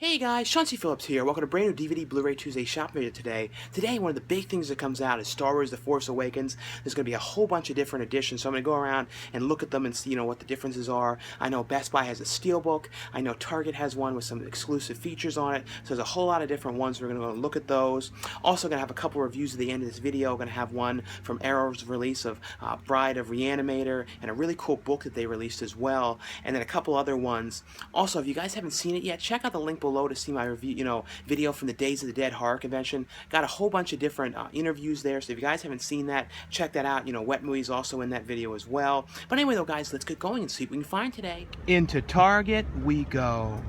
Hey guys, Chauncey Phillips here. Welcome to brand new DVD Blu-ray Tuesday shopping video today. Today, one of the big things that comes out is Star Wars The Force Awakens. There's going to be a whole bunch of different editions, so I'm going to go around and look at them and see, what the differences are. I know Best Buy has a Steelbook. I know Target has one with some exclusive features on it. So there's a whole lot of different ones. We're going to go and look at those. Also going to have a couple reviews at the end of this video. We're going to have one from Arrow's release of Bride of Re-animator and a really cool book that they released as well. And then a couple other ones. Also, if you guys haven't seen it yet, check out the link below to see my review, video from the Days of the Dead horror convention. Got a whole bunch of different interviews there, so if you guys haven't seen that, check that out. Wet Movie's also in that video as well. But anyway though guys, let's get going and see what we can find today. Into Target we go.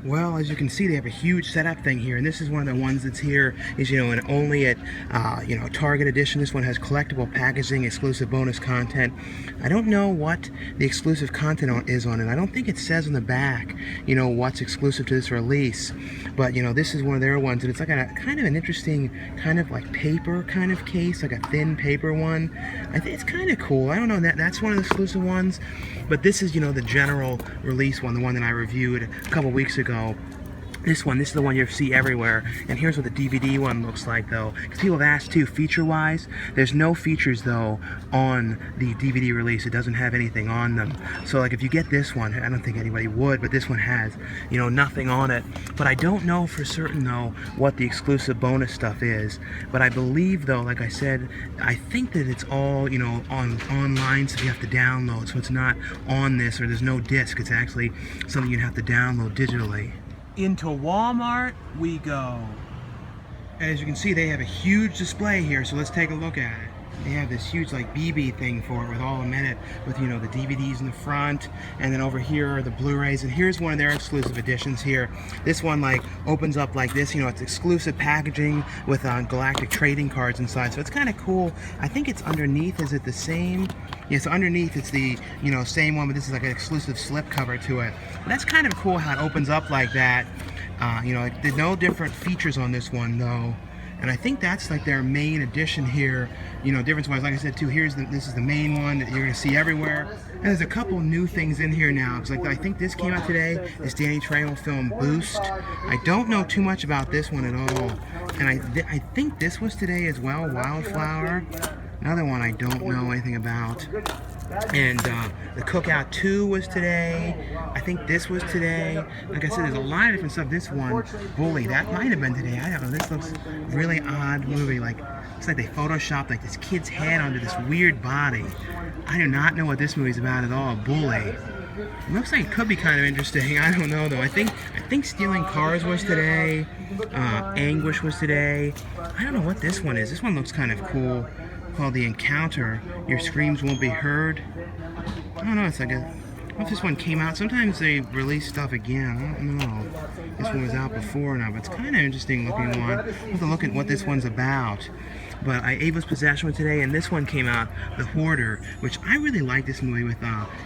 Well, as you can see, they have a huge setup thing here, and this is one of the ones that's here is, and only at, Target edition. This one has collectible packaging, exclusive bonus content. I don't know what the exclusive content is on it. I don't think it says on the back, what's exclusive to this release. But, this is one of their ones, and it's like a kind of an interesting kind of like paper kind of case, like a thin paper one. I think it's kind of cool. I don't know, that's one of the exclusive ones. But this is, the general release one, the one that I reviewed a couple weeks ago. This is the one you see everywhere, and here's what the DVD one looks like though, because people have asked too, feature-wise. There's no features though on the DVD release. It doesn't have anything on them. So like if you get this one, I don't think anybody would, but this one has, nothing on it. But I don't know for certain though what the exclusive bonus stuff is. But I believe though, like I said, I think that it's all, online, so you have to download. So it's not on this, or there's no disc. It's actually something you have to download digitally. Into Walmart we go. And as you can see, they have a huge display here, so let's take a look at it. They have this huge like BB thing for it with all of them in it, with the DVDs in the front, and then over here are the Blu-rays, and here's one of their exclusive editions here. This one like opens up like this, it's exclusive packaging with Galactic trading cards inside, so it's kind of cool. I think it's underneath. Is it the same? Yeah, so underneath it's the same one, but this is like an exclusive slip cover to it. But that's kind of cool how it opens up like that. There's no different features on this one though. And I think that's like their main edition here, difference-wise. Like I said too, this is the main one that you're going to see everywhere. And there's a couple new things in here now, because like I think this came out today, this Danny Trejo film Boost. I don't know too much about this one at all. And I think this was today as well, Wildflower. Another one I don't know anything about. And the Cookout 2 was today. I think this was today. Like I said, there's a lot of different stuff. This one, Bully, that might have been today. I don't know. This looks really odd movie. Like, it's like they photoshopped like this kid's head onto this weird body. I do not know what this movie's about at all. Bully. It looks like it could be kind of interesting. I don't know though. I think Stealing Cars was today. Anguish was today. I don't know what this one is. This one looks kind of cool. Called The Encounter. Your screams won't be heard. I don't know, it's like I don't know if this one came out. Sometimes they release stuff again. I don't know. This one was out before now, but it's kind of interesting looking one. I'll have to look at what this one's about. But Ava's Possession was today, and this one came out, The Hoarder, which I really like this movie with,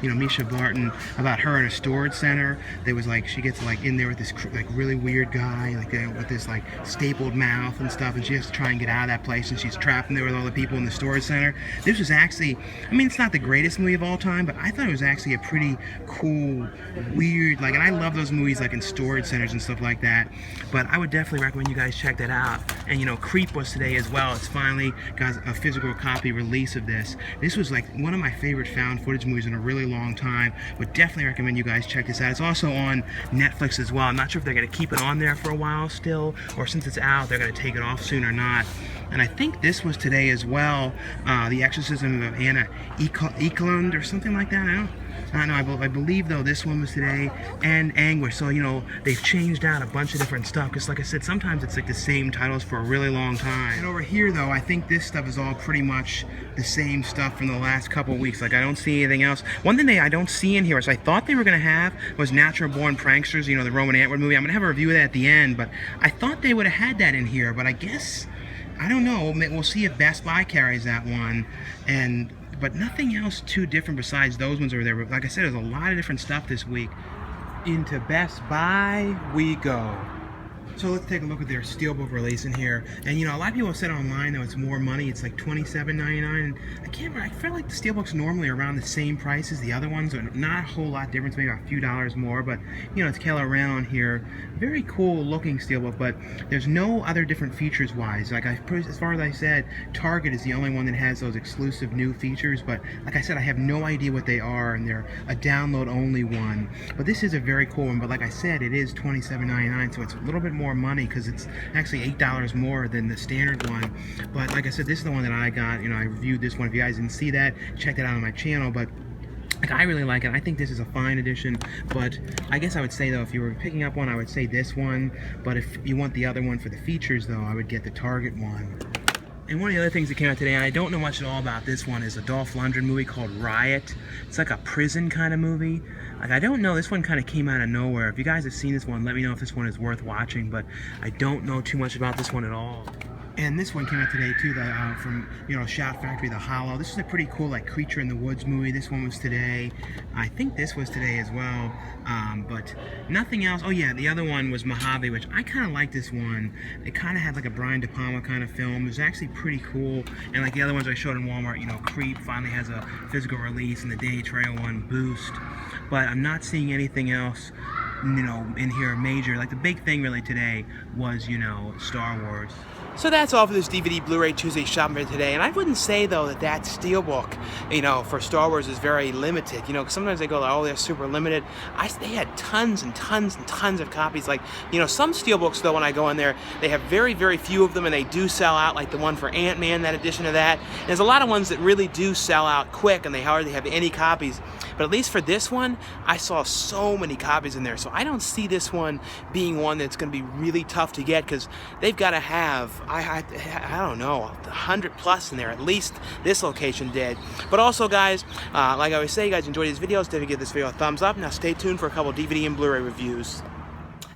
Misha Barton, about her in a storage center. There was like, she gets like in there with this like really weird guy, like with this like stapled mouth and stuff, and she has to try and get out of that place, and she's trapped in there with all the people in the storage center. This was actually, it's not the greatest movie of all time, but I thought it was actually a pretty cool, weird, and I love those movies like in storage centers and stuff like that. But I would definitely recommend you guys check that out. And Creep was today as well. It's finally got a physical copy release of this. This was like one of my favorite found footage movies in a really long time. Would definitely recommend you guys check this out. It's also on Netflix as well. I'm not sure if they're going to keep it on there for a while still, or since it's out, they're going to take it off soon or not. And I think this was today as well, The Exorcism of Anna Eklund or something like that. I don't know, I believe though this one was today, and Anguish. So they've changed out a bunch of different stuff, because like I said, sometimes it's like the same titles for a really long time. And over here though, I think this stuff is all pretty much the same stuff from the last couple of weeks. Like I don't see anything else. One thing I don't see in here, which I thought they were going to have, was Natural Born Pranksters, the Roman Atwood movie. I'm going to have a review of that at the end, but I thought they would have had that in here, but I guess, I don't know. We'll see if Best Buy carries that one. But nothing else too different besides those ones over there. But like I said, there's a lot of different stuff this week. Into Best Buy we go. So let's take a look at their Steelbook release in here. And you know, a lot of people have said online though it's more money. It's like $27.99. And I can't remember, I feel like the Steelbook's normally around the same price as the other ones. Or not a whole lot difference, maybe a few dollars more. But you know, it's Keller around on here. Very cool looking Steelbook, but there's no other different features wise. Like as far as I said, Target is the only one that has those exclusive new features. But like I said, I have no idea what they are, and they're a download only one. But this is a very cool one. But like I said, it is $27.99, so it's a little bit more money because it's actually $8 more than the standard one. But like I said, this is the one that I got. You know, I reviewed this one. If you guys didn't see that, check it out on my channel. But like, I really like it. I think this is a fine edition, but I guess I would say though, if you were picking up one, I would say this one. But if you want the other one for the features though, I would get the Target one. And one of the other things that came out today, and I don't know much at all about this one, is a Dolph Lundgren movie called Riot. It's like a prison kind of movie. Like, I don't know, this one kind of came out of nowhere. If you guys have seen this one, let me know if this one is worth watching, but I don't know too much about this one at all. And this one came out today too, from, you know, Shout Factory, The Hollow. This is a pretty cool, like, Creature in the Woods movie. This one was today. I think this was today as well, but nothing else. Oh yeah, the other one was Mojave, which I kind of like this one. It kind of had like a Brian De Palma kind of film. It was actually pretty cool. And like the other ones I showed in Walmart, you know, Creep finally has a physical release, and the Danny Trejo one, Boost. But I'm not seeing anything else, you know, in here major. Like the big thing really today was, you know, Star Wars. So that's all for this DVD Blu-ray Tuesday shopping for today. And I wouldn't say though that Steelbook, you know, for Star Wars is very limited. You know, sometimes they go, oh, they're super limited. They had tons and tons and tons of copies. Like, you know, some Steelbooks though, when I go in there, they have very, very few of them, and they do sell out. Like the one for Ant-Man, that edition of that. And there's a lot of ones that really do sell out quick, and they hardly have any copies. But at least for this one, I saw so many copies in there. So I don't see this one being one that's going to be really tough to get, because they've got to have, I don't know, 100 plus in there. At least this location did. But also, guys, like I always say, you guys enjoy these videos, definitely give this video a thumbs up. Now stay tuned for a couple DVD and Blu-ray reviews.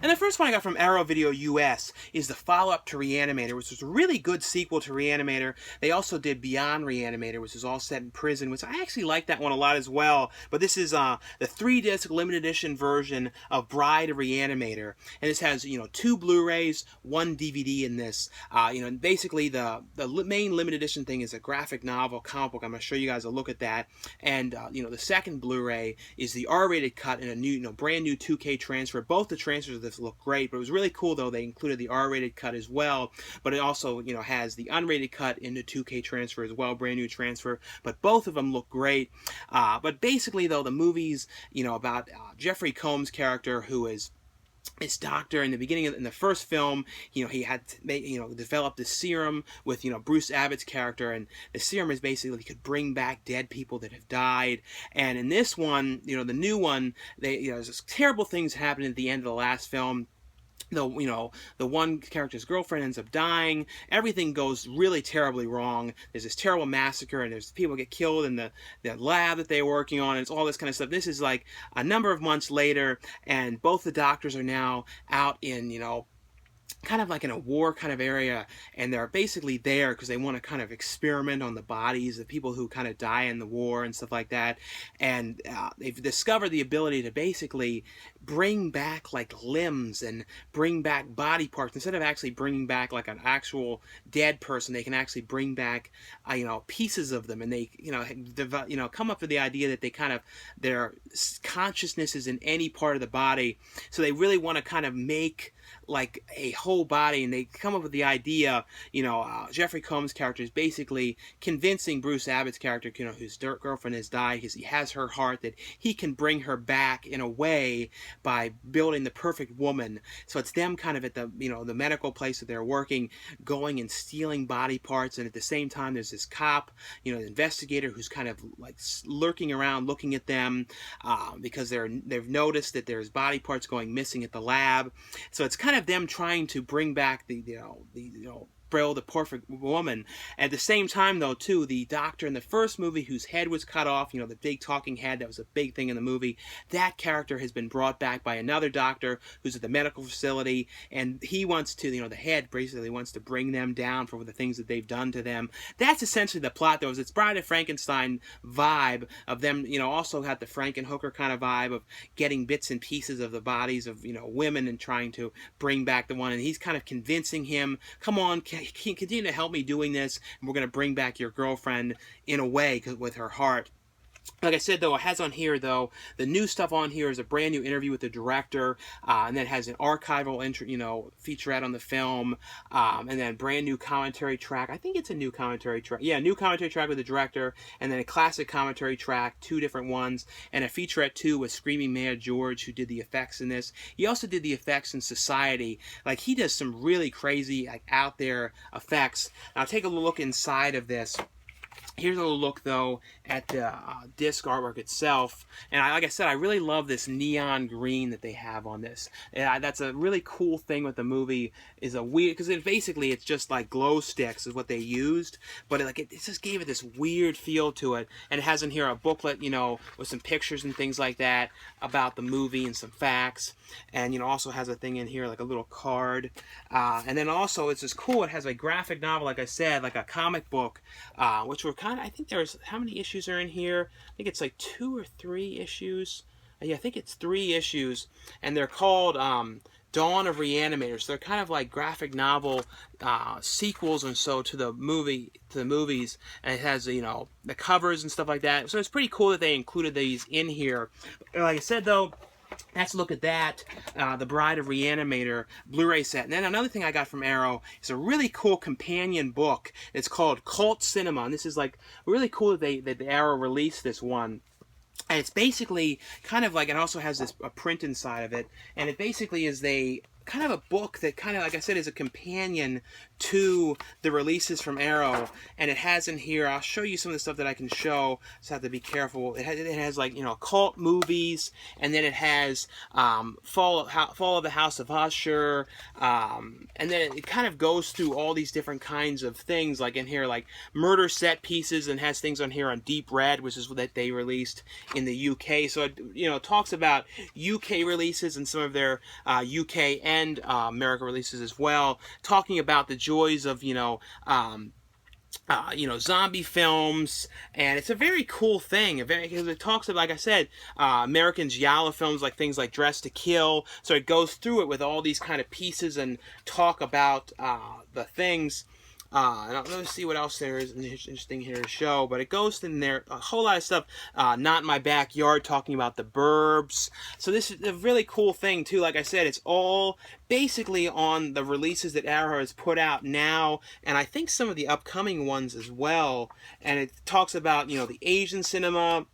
And the first one I got from Arrow Video US is the follow-up to Re-animator, which was a really good sequel to Re-animator. They also did Beyond Re-animator, which is all set in prison, which I actually like that one a lot as well. But this is the 3-disc limited edition version of Bride of Re-animator. And this has, you know, 2 Blu-rays, 1 DVD in this. You know, and basically the main limited edition thing is a graphic novel comic book. I'm going to show you guys a look at that. And, you know, the second Blu-ray is the R-rated cut in a new, you know, brand new 2K transfer. Both the transfers of this look great, but it was really cool though they included the R-rated cut as well. But it also, you know, has the unrated cut into 2K transfer as well, brand new transfer. But both of them look great. But basically though, the movie's, you know, about Jeffrey Combs' character, who is this doctor. In the beginning in the first film, you know, he had developed this serum with, you know, Bruce Abbott's character, and the serum is basically he could bring back dead people that have died. And in this one, you know, the new one, there's terrible things happening at the end of the last film. The one character's girlfriend ends up dying. Everything goes really terribly wrong. There's this terrible massacre, and there's people get killed in the lab that they're working on. And it's all this kind of stuff. This is like a number of months later, and both the doctors are now out in, you know, kind of like in a war kind of area, and they're basically there because they want to kind of experiment on the bodies of people who kind of die in the war and stuff like that. And they've discovered the ability to basically bring back like limbs and bring back body parts. Instead of actually bringing back like an actual dead person, they can actually bring back you know, pieces of them, and they, you know, come up with the idea that they kind of, their consciousness is in any part of the body. So they really want to kind of make like a whole body, and they come up with the idea, you know, Jeffrey Combs' character is basically convincing Bruce Abbott's character, you know, whose girlfriend has died, because he has her heart, that he can bring her back in a way by building the perfect woman. So it's them kind of at the, you know, the medical place that they're working, going and stealing body parts, and at the same time there's this cop, you know, the investigator, who's kind of like lurking around looking at them because they've noticed that there's body parts going missing at the lab. So it's kind of them trying to bring back the the perfect woman. At the same time, though, too, the doctor in the first movie whose head was cut off, you know, the big talking head, that was a big thing in the movie, that character has been brought back by another doctor who's at the medical facility, and he wants to, you know, the head basically wants to bring them down for the things that they've done to them. That's essentially the plot, though, is it's Bride of Frankenstein vibe of them, you know, also had the Frankenhooker kind of vibe of getting bits and pieces of the bodies of, you know, women and trying to bring back the one, and he's kind of convincing him, come on, continue to help me doing this, and we're going to bring back your girlfriend in a way with her heart. Like I said, though, it has on here, though, the new stuff on here is a brand new interview with the director, and then it has an archival, featurette on the film, and then a brand new commentary track. I think it's a new commentary track. Yeah, new commentary track with the director, and then a classic commentary track, 2 different ones, and a featurette, too, with Screaming Mad George, who did the effects in this. He also did the effects in Society. Like, he does some really crazy, like, out there effects. Now, take a look inside of this. Here's a little look, though, at the disc artwork itself. And like I said, I really love this neon green that they have on this. That's a really cool thing with the movie, is a weird, because it's just like glow sticks is what they used, but it just gave it this weird feel to it. And it has in here a booklet, you know, with some pictures and things like that about the movie and some facts. And, you know, also has a thing in here, like a little card. And then also, it's just cool, it has a graphic novel, like I said, like a comic book, which were kind of, I think there's, how many issues are in here? I think it's like 2 or 3 issues. Yeah, I think it's 3 issues, and they're called Dawn of Re-animator. So they're kind of like graphic novel sequels and so to the movies, and it has, you know, the covers and stuff like that. So it's pretty cool that they included these in here. Like I said, though, let's look at that, the Bride of Re-animator Blu-ray set. And then another thing I got from Arrow is a really cool companion book. It's called Cult Cinema, and this is like really cool that Arrow released this one. And it's basically kind of like, it also has a print inside of it, and it basically is kind of a book that kind of, like I said, is a companion to the releases from Arrow. And it has in here, I'll show you some of the stuff that I can show, so I have to be careful. It has like, you know, cult movies, and then it has Fall of the House of Usher, and then it kind of goes through all these different kinds of things, like in here, like murder set pieces, and has things on here on Deep Red, which is what they released in the UK. So it, you know, talks about UK releases and some of their UK and America releases as well, talking about the joys of, you know, zombie films, and it's a very cool thing. Because it talks about, like I said, American giallo films, like things like Dress to Kill. So it goes through it with all these kind of pieces and talk about the things. And let's see what else there is interesting here to show. But it goes in there, a whole lot of stuff. Not in My Backyard, talking about the Burbs. So this is a really cool thing, too. Like I said, it's all basically on the releases that Arrow has put out now, and I think some of the upcoming ones as well. And it talks about, you know, the Asian cinema,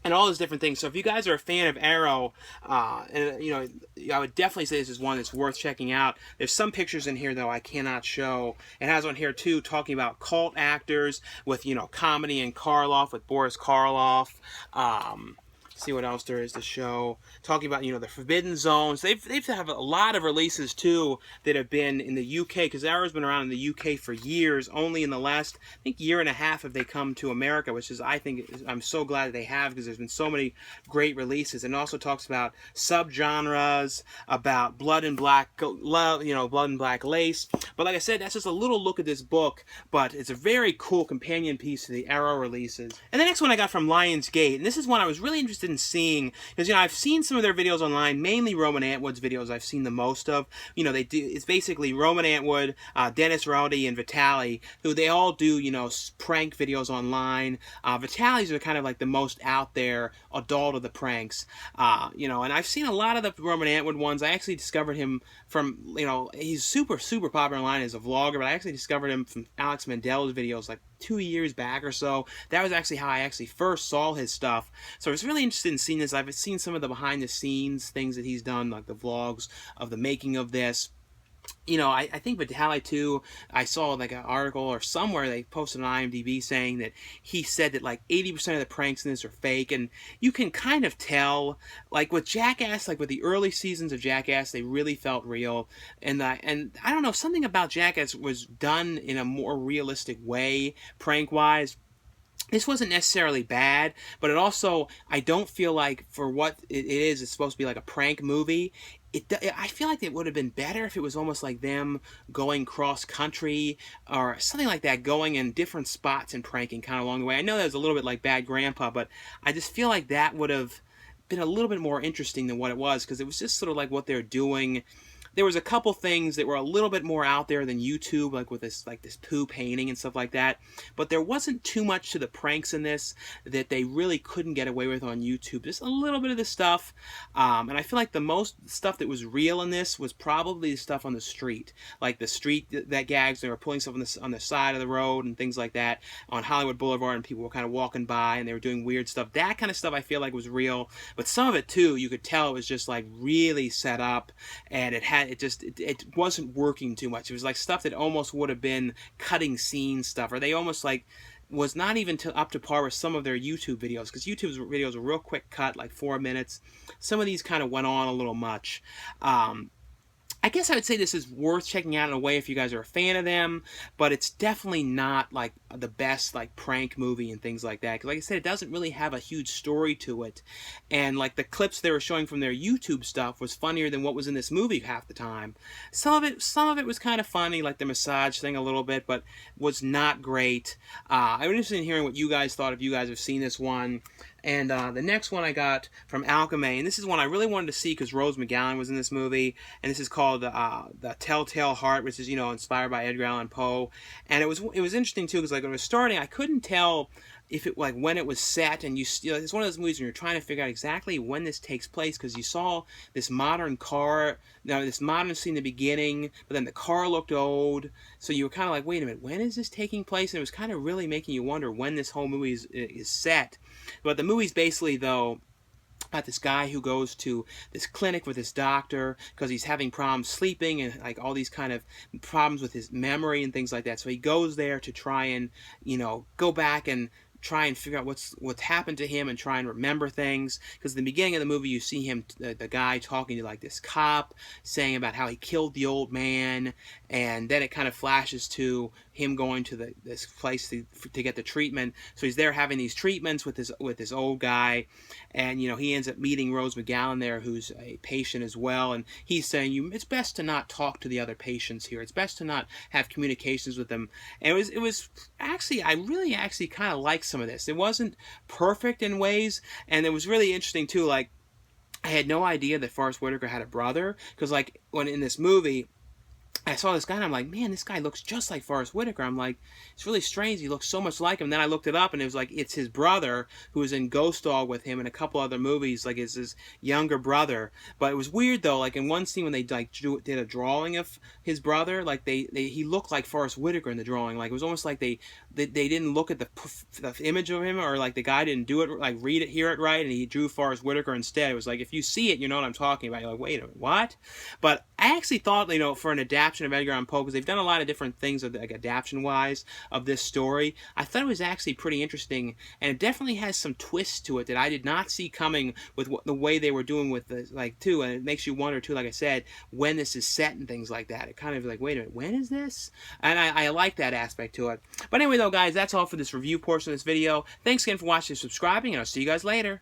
and all those different things. So if you guys are a fan of Arrow, and, you know, I would definitely say this is one that's worth checking out. There's some pictures in here, though, I cannot show. It has on here, too, talking about cult actors with, you know, comedy and Karloff, with Boris Karloff. See what else there is to show. Talking about, you know, the Forbidden Zones. They've have a lot of releases, too, that have been in the UK, because Arrow's been around in the UK for years. Only in the last, I think, year and a half have they come to America, which is, I think, I'm so glad that they have, because there's been so many great releases. And it also talks about subgenres, about blood and black lace. But like I said, that's just a little look at this book, but it's a very cool companion piece to the Arrow releases. And the next one I got from Lionsgate, and this is one I was really interested in seeing, because, you know, I've seen some of their videos online, mainly Roman Atwood's videos I've seen the most of. You know, it's basically Roman Atwood, Dennis Roady, and Vitaly, who they all do, you know, prank videos online. Vitaly's are kind of like the most out there adult of the pranks. You know, and I've seen a lot of the Roman Atwood ones. I actually discovered him from, you know, he's super popular online as a vlogger, but I actually discovered him from Alex Mandella's videos like 2 years back or so. That was actually how I actually first saw his stuff. So I was really interested in seeing this. I've seen some of the behind the scenes things that he's done, like the vlogs of the making of this. you know, I think Vitaly too, I saw like an article or somewhere they posted on IMDb saying that he said that like 80% of the pranks in this are fake, and you can kind of tell, like with Jackass, like with the early seasons of Jackass, they really felt real, and I don't know, something about Jackass was done in a more realistic way, prank-wise. This wasn't necessarily bad, but it also, I don't feel like for what it is, it's supposed to be like a prank movie. I feel like it would have been better if it was almost like them going cross country or something like that, going in different spots and pranking kind of along the way. I know that was a little bit like Bad Grandpa, but I just feel like that would have been a little bit more interesting than what it was, because it was just sort of like what they're doing. There was a couple things that were a little bit more out there than YouTube, like with this poo painting and stuff like that. But there wasn't too much to the pranks in this that they really couldn't get away with on YouTube. Just a little bit of the stuff, and I feel like the most stuff that was real in this was probably the stuff on the street, like the street that gags. They were pulling stuff on the side of the road and things like that on Hollywood Boulevard, and people were kind of walking by and they were doing weird stuff. That kind of stuff I feel like was real, but some of it too, you could tell it was just like really set up, and it wasn't working too much. It was like stuff that almost would have been cutting scene stuff, or they almost like was not even up to par with some of their YouTube videos, because YouTube's videos were real quick cut, like 4 minutes. Some of these kind of went on a little much. I guess I would say this is worth checking out in a way if you guys are a fan of them, but it's definitely not like the best like prank movie and things like that. Because like I said, it doesn't really have a huge story to it, and like the clips they were showing from their YouTube stuff was funnier than what was in this movie half the time. Some of it was kind of funny, like the massage thing a little bit, but was not great. I'm interested in hearing what you guys thought if you guys have seen this one. And the next one I got from Alchemy, and this is one I really wanted to see because Rose McGowan was in this movie, and this is called The Telltale Heart, which is, you know, inspired by Edgar Allan Poe. And it was interesting too, because like when it was starting, I couldn't tell if it like when it was set, and it's one of those movies when you're trying to figure out exactly when this takes place, because you saw this modern car, this modern scene in the beginning, but then the car looked old, so you were kind of like, wait a minute, when is this taking place? And it was kind of really making you wonder when this whole movie is set. But the movie's basically, though, about this guy who goes to this clinic with this doctor because he's having problems sleeping and like all these kind of problems with his memory and things like that. So he goes there to try and, you know, go back and try and figure out what's happened to him and try and remember things. Because in the beginning of the movie, you see him, the guy talking to like this cop, saying about how he killed the old man, and then it kind of flashes to him going to this place to get the treatment. So he's there having these treatments with this old guy, and you know he ends up meeting Rose McGowan there, who's a patient as well, and he's saying it's best to not talk to the other patients here. It's best to not have communications with them. And it was actually, I really actually kind of like some of this. It wasn't perfect in ways, and it was really interesting too. Like I had no idea that Forrest Whitaker had a brother, because like when in this movie I saw this guy and I'm like, man, this guy looks just like Forrest Whitaker. I'm like, it's really strange. He looks so much like him. And then I looked it up and it was like, it's his brother who was in Ghost Dog with him and a couple other movies. Like, it's his younger brother. But it was weird though. Like in one scene when they like did a drawing of his brother, like he looked like Forrest Whitaker in the drawing. Like it was almost like they didn't look at the image of him, or like the guy didn't do it, like hear it right, and he drew Forrest Whitaker instead. It was like, if you see it, you know what I'm talking about. You're like, wait a minute, what? But I actually thought, you know, for an adaptation of Edgar Allan Poe, because they've done a lot of different things like adaptation-wise of this story, I thought it was actually pretty interesting, and it definitely has some twists to it that I did not see coming with the way they were doing with the, like, too, and it makes you wonder, too, like I said, when this is set and things like that. It kind of like, wait a minute, when is this? And I like that aspect to it. But anyway, though, guys, that's all for this review portion of this video. Thanks again for watching and subscribing, and I'll see you guys later.